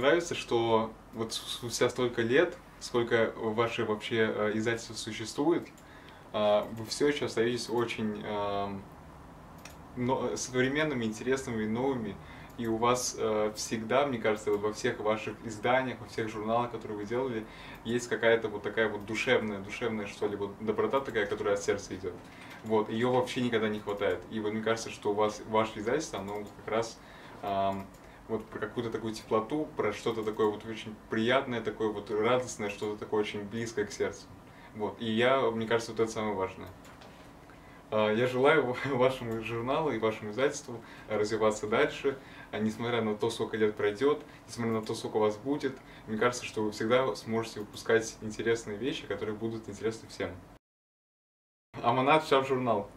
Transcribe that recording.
нравится, что вот спустя столько лет, сколько ваше вообще издательство существует, вы все еще остаетесь очень современными, интересными, новыми. И у вас всегда, мне кажется, вот во всех ваших изданиях, во всех журналах, которые вы делали, есть какая-то вот такая вот душевная, что ли, вот доброта такая, которая от сердца идет. Вот, ее вообще никогда не хватает. И вот мне кажется, что у вас, ваше издательство, оно как раз вот про какую-то такую теплоту, про что-то такое вот очень приятное, такое вот радостное, что-то такое очень близкое к сердцу. Вот, и мне кажется, вот это самое важное. Я желаю вашему журналу и вашему издательству развиваться дальше, несмотря на то, сколько лет пройдет, несмотря на то, сколько у вас будет. Мне кажется, что вы всегда сможете выпускать интересные вещи, которые будут интересны всем. Аманат Шап журнал.